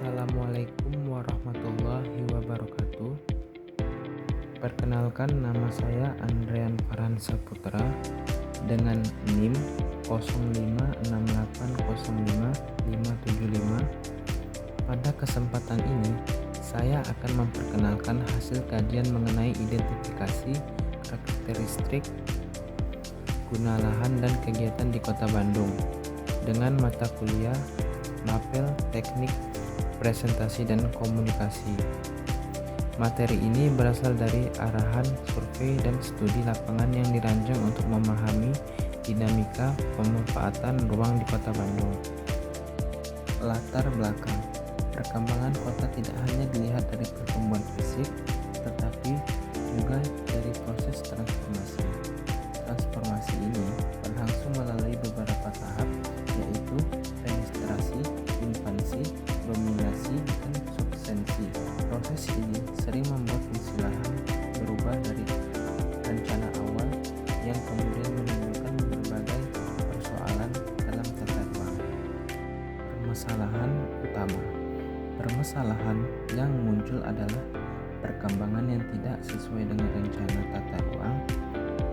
Assalamualaikum warahmatullahi wabarakatuh. Perkenalkan, nama saya Andrean Farhan Saputra dengan NIM 056805575. Pada kesempatan ini, saya akan memperkenalkan hasil kajian mengenai identifikasi karakteristik guna lahan dan kegiatan di Kota Bandung dengan mata kuliah Mapel Teknik Presentasi dan Komunikasi. Materi ini berasal dari arahan survei dan studi lapangan yang dirancang untuk memahami dinamika pemanfaatan ruang di Kota Bandung. Latar belakang perkembangan kota tidak hanya dilihat dari pertumbuhan fisik, tetapi juga dari proses transformasi. Transformasi ini berlangsung melalui beberapa tahap, yaitu penetrasi, ekspansi, dominasi, dan subsensi. Proses ini sering membuat fungsi lahan berubah dari rencana awal yang kemudian menimbulkan berbagai persoalan dalam tata ruang. Permasalahan utama. Permasalahan yang muncul adalah perkembangan yang tidak sesuai dengan rencana tata ruang.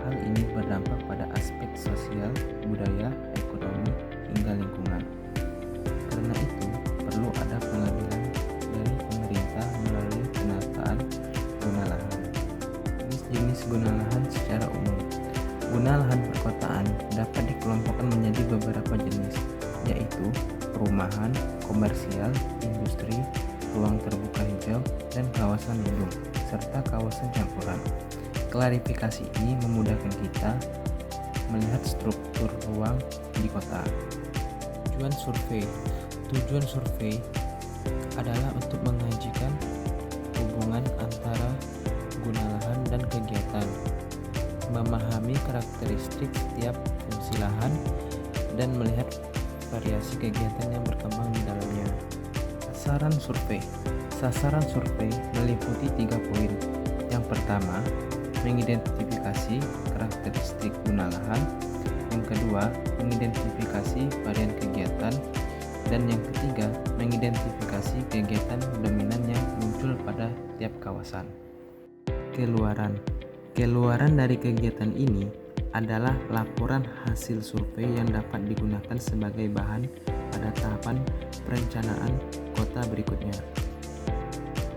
Hal ini berdampak pada aspek sosial, budaya, ekonomi, hingga lingkungan. Karena itu, perlu ada pengambilan dari pemerintah melalui penataan guna lahan. Jenis-jenis guna lahan secara umum. Guna lahan perkotaan dapat dikelompokkan menjadi beberapa jenis, yaitu perumahan, komersial, industri, ruang terbuka hijau, dan kawasan lindung, serta kawasan campuran. Klarifikasi ini memudahkan kita melihat struktur ruang di kota. Tujuan survei adalah untuk mengajikan hubungan antara guna lahan dan kegiatan, memahami karakteristik setiap fungsi lahan, dan melihat variasi kegiatan yang berkembang di dalamnya. Sasaran survei meliputi 3 poin. Yang pertama, mengidentifikasi karakteristik guna lahan. Yang kedua, mengidentifikasi varian kegiatan. Dan yang ketiga, mengidentifikasi kegiatan dominan yang muncul pada tiap kawasan. Keluaran dari kegiatan ini adalah laporan hasil survei yang dapat digunakan sebagai bahan pada tahapan perencanaan kota berikutnya.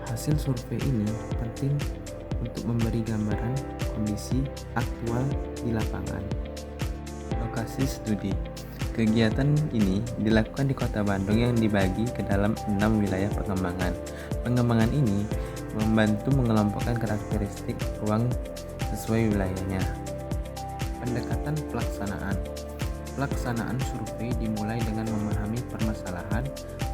Hasil survei ini penting untuk memberi gambaran kondisi aktual di lapangan. Lokasi studi. Kegiatan ini dilakukan di Kota Bandung yang dibagi ke dalam 6 wilayah pengembangan. Pengembangan ini membantu mengelompokkan karakteristik ruang sesuai wilayahnya. Pendekatan pelaksanaan. Pelaksanaan survei dimulai dengan memahami permasalahan,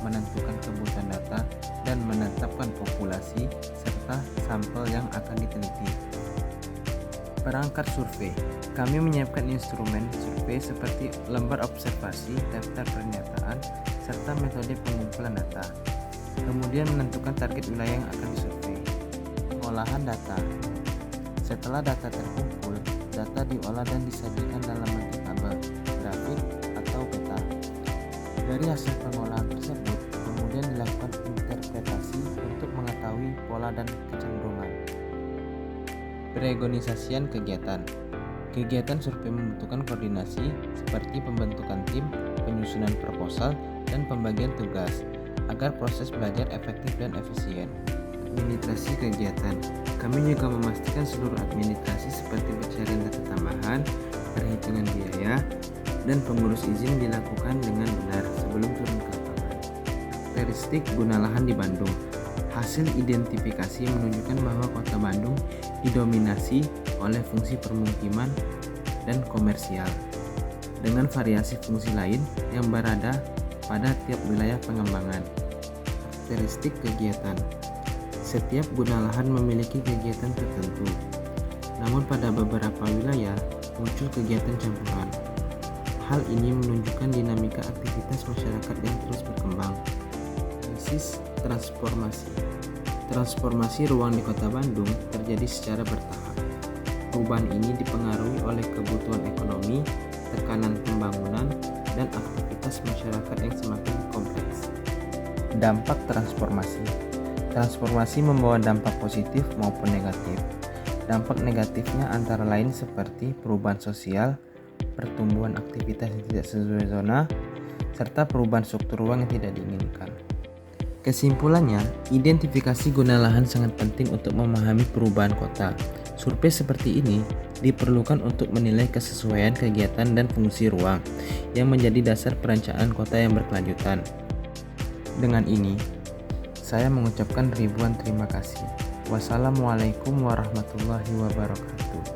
menentukan kebutuhan data, dan menetapkan populasi serta sampel yang akan diteliti. Perangkat survei. Kami menyiapkan instrumen survei seperti lembar observasi, daftar pernyataan, serta metode pengumpulan data. Kemudian menentukan target wilayah yang akan disurvei. Pengolahan data. Setelah data terkumpul, data diolah dan disajikan dalam bentuk tabel, grafik, atau peta. Dari hasil pengolahan tersebut, kemudian dilakukan interpretasi untuk mengetahui pola dan kecenderungan. Peregonisasian kegiatan. Kegiatan survei membutuhkan koordinasi seperti pembentukan tim, penyusunan proposal, dan pembagian tugas agar proses belajar efektif dan efisien. Administrasi kegiatan. Kami juga memastikan seluruh administrasi seperti pencarian data tambahan, perhitungan biaya, dan pengurus izin dilakukan dengan benar sebelum turun ke lapangan. Karakteristik guna lahan di Bandung. Hasil identifikasi menunjukkan bahwa Kota Bandung didominasi oleh fungsi permukiman dan komersial, dengan variasi fungsi lain yang berada pada tiap wilayah pengembangan. Karakteristik kegiatan. Setiap guna lahan memiliki kegiatan tertentu, namun pada beberapa wilayah muncul kegiatan campuran. Hal ini menunjukkan dinamika aktivitas masyarakat yang terus berkembang. Analisis transformasi. Transformasi ruang di Kota Bandung terjadi secara bertahap. Perubahan ini dipengaruhi oleh kebutuhan ekonomi, tekanan pembangunan, dan aktivitas masyarakat yang semakin kompleks. Dampak transformasi. Transformasi membawa dampak positif maupun negatif. Dampak negatifnya antara lain seperti perubahan sosial, pertumbuhan aktivitas yang tidak sesuai zona, serta perubahan struktur ruang yang tidak diinginkan. Kesimpulannya, identifikasi guna lahan sangat penting untuk memahami perubahan kota. Survei seperti ini diperlukan untuk menilai kesesuaian kegiatan dan fungsi ruang yang menjadi dasar perencanaan kota yang berkelanjutan. Dengan ini, saya mengucapkan ribuan terima kasih. Wassalamualaikum warahmatullahi wabarakatuh.